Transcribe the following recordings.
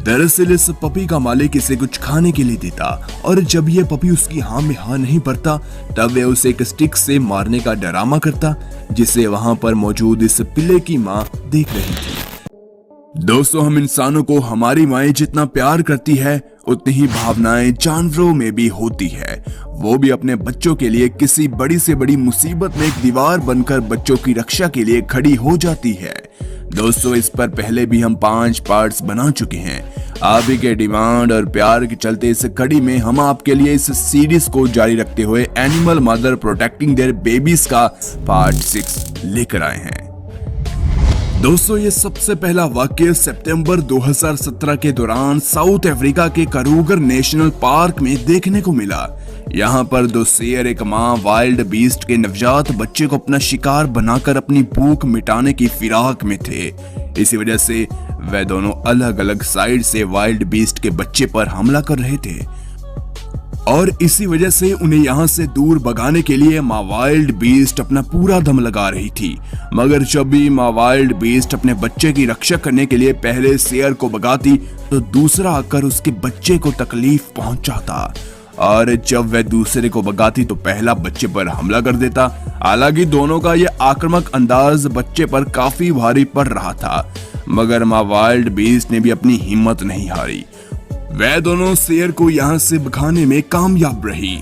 दरअसल इस पपी का मालिक इसे कुछ खाने के लिए देता और जब ये पपी उसकी हाँ में हाँ नहीं भरता तब वे उसे एक स्टिक से मारने का डरामा करता, जिसे वहां पर मौजूद इस पिल्ले की माँ देख रही थी। दोस्तों, हम इंसानों को हमारी माएँ जितना प्यार करती है उतनी ही भावनाएं जानवरों में भी होती है। वो भी अपने बच्चों के लिए किसी बड़ी से बड़ी मुसीबत में एक दीवार बनकर बच्चों की रक्षा के लिए खड़ी हो जाती है। दोस्तों, इस पर पहले भी हम 5 पार्ट्स बना चुके हैं। आप ही के डिमांड और प्यार के चलते इस कड़ी में हम आपके लिए इस सीरीज को जारी रखते हुए animal mother protecting there babies का पार्ट 6 लेकर आए हैं। दोस्तों, ये सबसे पहला वाक्य सितंबर 2017 के दौरान साउथ अफ्रीका के करूगर नेशनल पार्क में देखने को मिला। यहाँ पर 2 शेर एक माँ वाइल्ड बीस्ट के नवजात बच्चे को अपना शिकार बनाकर अपनी भूख मिटाने की फिराक में थे। इसी वजह से वे दोनों अलग अलग साइड से वाइल्ड बीस्ट के बच्चे पर हमला कर रहे थे और इसी वजह से उन्हें यहाँ से दूर भगाने के लिए माँ वाइल्ड बीस्ट अपना पूरा दम लगा रही थी। मगर जब भी माँ वाइल्ड बीस्ट अपने बच्चे की रक्षा करने के लिए पहले शेर को भगाती तो दूसरा आकर उसके बच्चे को तकलीफ पहुंचाता और जब वह दूसरे को भगाती तो पहला बच्चे पर हमला कर देता। हालांकि दोनों का यह आक्रामक अंदाज बच्चे पर काफी भारी पड़ रहा था, मगर माँ वाइल्ड बीस्ट ने भी अपनी हिम्मत नहीं हारी। वह दोनों शेर को यहाँ से भगाने में कामयाब रही।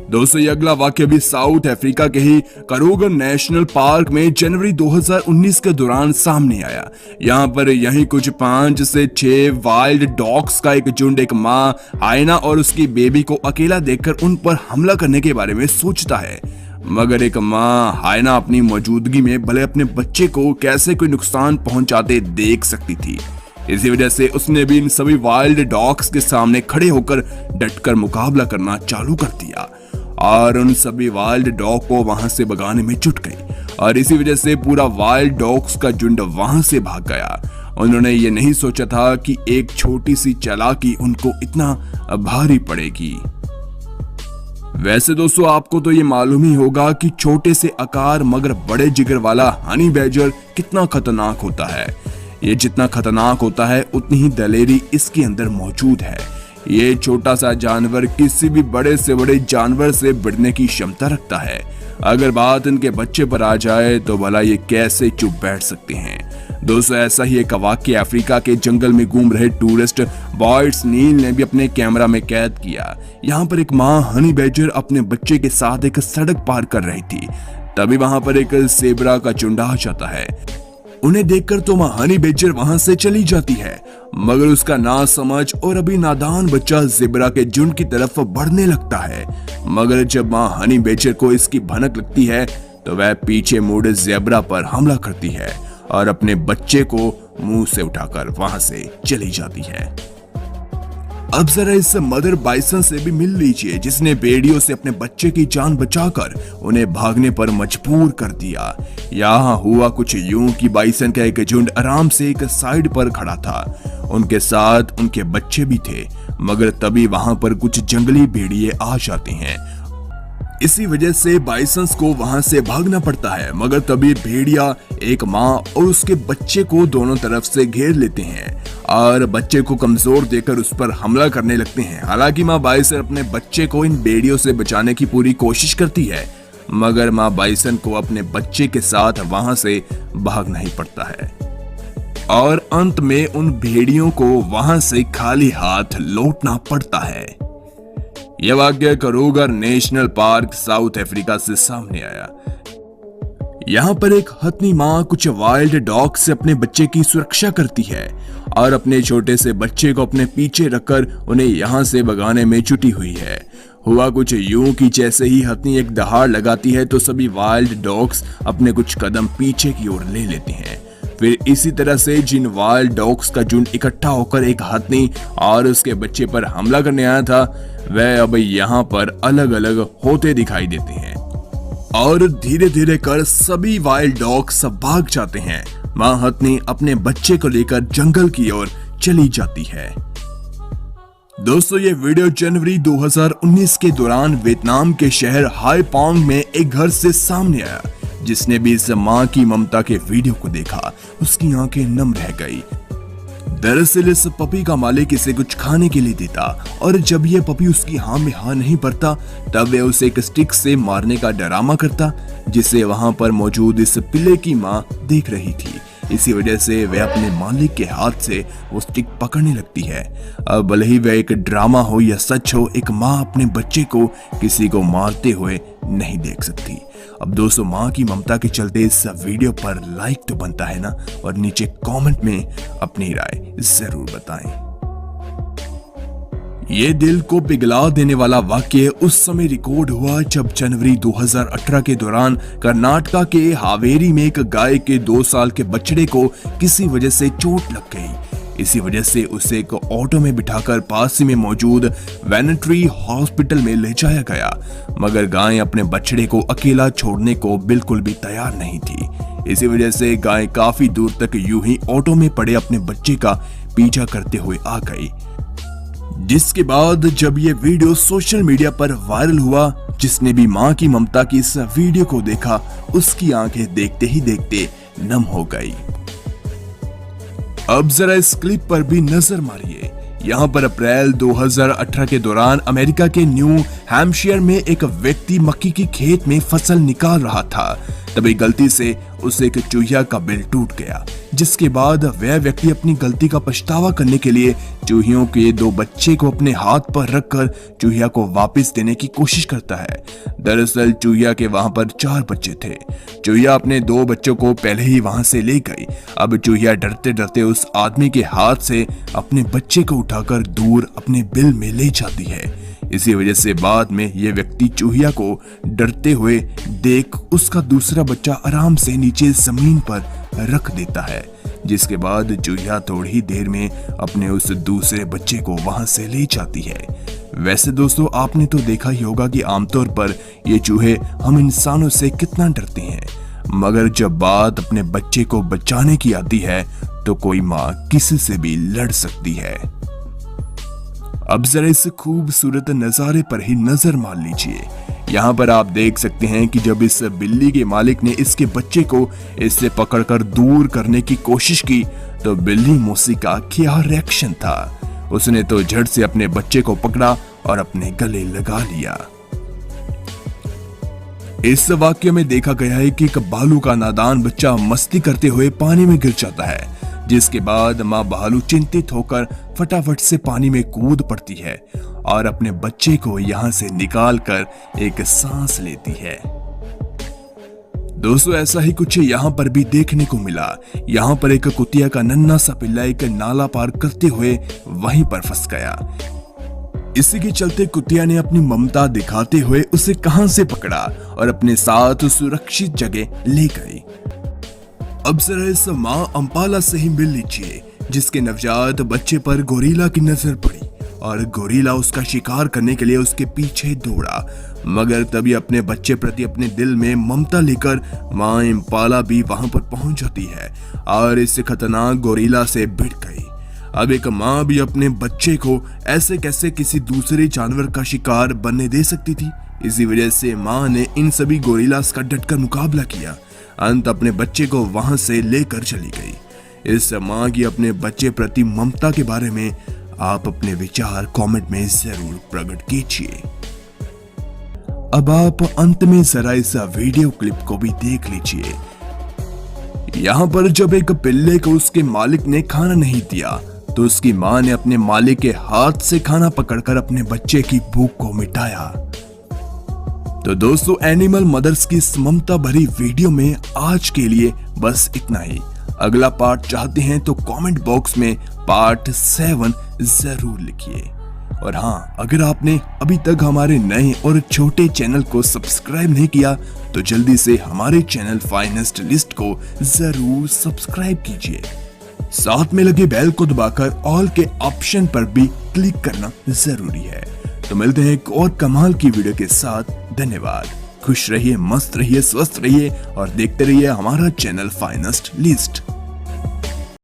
दोस्तों, ये अगला वाक्य भी साउथ अफ्रीका के ही करूगर नेशनल पार्क में जनवरी 2019 के दौरान सामने आया। यहाँ पर यही कुछ 5 से 6 वाइल्ड डॉग्स का एक झुंड एक माँ हाइना और उसकी बेबी को अकेला देखकर उन पर हमला करने के बारे में सोचता है। मगर एक माँ हाइना अपनी मौजूदगी में भले अपने बच्चे को कैसे कोई नुकसान पहुंचाते देख सकती थी। इसी वजह से उसने भी इन सभी वाइल्ड डॉग्स के सामने खड़े होकर डटकर मुकाबला करना चालू कर दिया और उन सभी वाइल्ड डॉग को वहां से भगाने में जुट गई और इसी वजह से पूरा वाइल्ड डॉग्स का झुंड वहां से भाग गया। उन्होंने ये नहीं सोचा था कि एक छोटी सी चालाकी उनको इतना भारी पड़ेगी। वैसे दोस्तों, आपको तो ये मालूम ही होगा कि छोटे से आकार मगर बड़े जिगर वाला हनी बैडजर कितना खतरनाक होता है। ये जितना खतरनाक होता है उतनी ही दलेरी इसके अंदर मौजूद है। ये छोटा सा जानवर किसी भी बड़े से बड़े जानवर से भिड़ने की क्षमता रखता है। अगर बात इनके बच्चे पर आ जाए तो भला ये कैसे चुप बैठ सकते हैं। दोस्तों, ऐसा ही एक वाक्य अफ्रीका के जंगल में घूम रहे टूरिस्ट बॉयड्स नील ने भी अपने कैमरा में कैद किया। यहाँ पर एक माँ हनी बैडजर अपने बच्चे के साथ एक सड़क पार कर रही थी, तभी वहां पर एक जेब्रा का झुंड आ जाता है। उन्हें देखकर तो माँ हनी बैडजर वहां से चली जाती है, मगर उसका नासमझ और अभी नादान बच्चा जेब्रा के झुंड की तरफ बढ़ने लगता है। मगर जब माँ हनी बैडजर को इसकी भनक लगती है तो वह पीछे मुड़े जेब्रा पर हमला करती है और अपने बच्चे को मुंह से उठाकर वहां से चली जाती है। अब जरा इस मदर बाइसन से भी मिल लीजिए जिसने भेड़ियों से अपने बच्चे की जान बचाकर उन्हें भागने पर मजबूर कर दिया। यहाँ हुआ कुछ यूं कि बाइसन का एक झुंड आराम से एक साइड पर खड़ा था। उनके साथ उनके बच्चे भी थे, मगर तभी वहां पर कुछ जंगली भेड़िए आ जाते हैं। इसी वजह से बाइसंस को वहां से भागना पड़ता है, मगर तभी भेड़िया एक माँ और उसके बच्चे को दोनों तरफ से घेर लेते हैं और बच्चे को कमजोर देकर उस पर हमला करने लगते हैं। हालांकि माँ बाइसन अपने बच्चे को इन भेड़ियों से बचाने की पूरी कोशिश करती है, मगर माँ बाइसन को अपने बच्चे के साथ वहां से भागना ही पड़ता है और अंत में उन भेड़ियों को वहां से खाली हाथ लौटना पड़ता है। यह वाक्य करूगर नेशनल पार्क साउथ अफ्रीका से सामने आया। यहाँ पर एक हथनी माँ कुछ वाइल्ड डॉग से अपने बच्चे की सुरक्षा करती है और अपने छोटे से बच्चे को अपने पीछे रखकर उन्हें यहाँ से भगाने में जुटी हुई है। हुआ कुछ यूं कि जैसे ही हथनी एक दहाड़ लगाती है तो सभी वाइल्ड डॉग्स अपने कुछ कदम पीछे की ओर ले लेते हैं। फिर इसी तरह से जिन वाइल्ड डॉग्स का झुंड इकट्ठा होकर एक हथनी और उसके बच्चे पर हमला करने आया था, वह अब यहाँ पर अलग अलग होते दिखाई देते हैं और धीरे धीरे कर सभी वाइल्ड डॉग्स भाग जाते हैं। माँ हथनी अपने बच्चे को लेकर जंगल की ओर चली जाती है। दोस्तों, ये वीडियो जनवरी 2019 के दौरान वियतनाम के शहर हाई पांग में एक घर से सामने आया। जिसने भी इस माँ की ममता के वीडियो को देखा उसकी आंखें नम रह गई। दरअसल इस पपी का मालिक इसे कुछ खाने के लिए देता और जब ये पपी उसकी हाँ में हाँ नहीं भरता तब वह उसे एक स्टिक से मारने का डरामा करता, जिसे वहां पर मौजूद इस पिल्ले की माँ देख रही थी। इसी वजह से वह अपने मालिक के हाथ से वो स्टिक पकड़ने लगती है। अब भले ही वह एक ड्रामा हो या सच हो, एक माँ अपने बच्चे को किसी को मारते हुए नहीं देख सकती। अब दोस्तों, माँ की ममता के चलते इस वीडियो पर लाइक तो बनता है ना, और नीचे कमेंट में अपनी राय जरूर बताएं। ये दिल को पिघला देने वाला वाक्य उस समय रिकॉर्ड हुआ जब जनवरी 2018 के दौरान कर्नाटका के हावेरी में एक गाय के 2 साल के बछड़े को किसी वजह से चोट लग गई। इसी वजह से उसे एक ऑटो में बिठाकर पास ही में मौजूद वेटरनरी हॉस्पिटल में ले जाया गया, मगर गाय अपने बछड़े को अकेला छोड़ने को बिल्कुल भी तैयार नहीं थी। इसी वजह से गाय काफी दूर तक यूं ही ऑटो में पड़े अपने बच्चे का पीछा करते हुए आ गई, जिसके बाद जब ये वीडियो सोशल मीडिया पर वायरल हुआ, जिसने भी मां की ममता की इस वीडियो को देखा उसकी आंखें देखते ही देखते नम हो गई। अब जरा इस क्लिप पर भी नजर मारिए। यहाँ पर अप्रैल 2018 के दौरान अमेरिका के न्यू हैम्पशायर में एक व्यक्ति मक्की की खेत में फसल निकाल रहा था, तभी गलती से उसे एक चूहिया का बिल टूट गया, जिसके बाद वह व्यक्ति अपनी गलती का पछतावा करने के लिए चूहियों के 2 बच्चे को अपने हाथ पर रखकर चूहिया को वापस देने की कोशिश करता है। दरअसल चूहिया के वहां पर 4 बच्चे थे। चूहिया अपने 2 बच्चों को पहले ही वहां से ले गई। अब चूहिया डरते डरते उस आदमी के हाथ से अपने बच्चे को उठाकर दूर अपने बिल में ले जाती है। इसी वजह से बाद में यह व्यक्ति चूहिया को डरते हुए देख उसका दूसरा बच्चा आराम से नीचे जमीन पर रख देता है, जिसके बाद चूहिया थोड़ी ही देर में अपने उस दूसरे बच्चे को वहां से ले जाती है। वैसे दोस्तों, आपने तो देखा ही होगा कि आमतौर पर ये चूहे हम इंसानों से कितना डरते हैं, मगर जब बात अपने बच्चे को बचाने की आती है तो कोई माँ किसी से भी लड़ सकती है। अब जरा इस खूबसूरत नजारे पर ही नजर मार लीजिए। यहाँ पर आप देख सकते हैं कि जब इस बिल्ली के मालिक ने इसके बच्चे को इससे पकड़कर दूर करने की कोशिश की तो बिल्ली मौसी का क्या रिएक्शन था। उसने तो झट से अपने बच्चे को पकड़ा और अपने गले लगा लिया। इस वाक्य में देखा गया है कि एक भालू का नादान बच्चा मस्ती करते हुए पानी में गिर जाता है, जिसके बाद माँ भालू चिंतित होकर फटाफट से पानी में कूद पड़ती है और अपने बच्चे को यहाँ से निकालकर एक सांस लेती है। दोस्तों, ऐसा ही कुछ यहाँ पर भी देखने को मिला। यहाँ पर एक कुतिया का नन्हा सा पिल्ला एक नाला पार करते हुए वहीं पर फंस गया। इसी के चलते कुतिया ने अपनी ममता दिखाते हुए उसे कहां से पकड़ा और अपने साथ सुरक्षित जगह ले गई। अब जरा इस मां अंपाला से ही मिल लीजिए, जिसके नवजात बच्चे पर गोरिल्ला की नजर पड़ी और गोरिल्ला उसका शिकार करने के लिए उसके पीछे दौड़ा, मगर तभी अपने बच्चे प्रति अपने दिल में ममता लेकर मां अंपाला भी वहां पर पहुंच जाती है और इस खतरनाक गोरिल्ला से भिड़ गई। अब एक माँ भी अपने बच्चे को ऐसे कैसे किसी दूसरे जानवर का शिकार बनने दे सकती थी। इसी वजह से माँ ने इन सभी गोरिल्लास का डटकर मुकाबला किया। अंत अपने बच्चे को वहां से लेकर चली गई। इस माँ की अपने बच्चे प्रति ममता के बारे में आप अपने विचार कमेंट में जरूर प्रकट कीजिए। अब आप अंत में जरा इस वीडियो क्लिप को भी देख लीजिए। यहाँ पर जब एक पिल्ले को उसके मालिक ने खाना नहीं दिया तो उसकी मां ने अपने मालिक के हाथ से खाना पकड़कर अपने बच्चे की भूख को मिटाया। तो दोस्तों, एनिमल मदर्स की इस ममता भरी वीडियो में आज के लिए बस इतना ही। अगला पार्ट चाहते हैं तो कमेंट बॉक्स में पार्ट 7 जरूर लिखिए। और हाँ, अगर आपने अभी तक हमारे नए और छोटे चैनल को सब्सक्राइब नहीं किया तो जल्दी से हमारे चैनल फाइनेस्ट लिस्ट को जरूर सब्सक्राइब कीजिए। साथ में लगे बेल को दबाकर ऑल के ऑप्शन पर भी क्लिक करना जरूरी है। तो मिलते हैं एक और कमाल की वीडियो के साथ। धन्यवाद। खुश रहिए, मस्त रहिए, स्वस्थ रहिए और देखते रहिए हमारा चैनल फाइनेस्ट लिस्ट।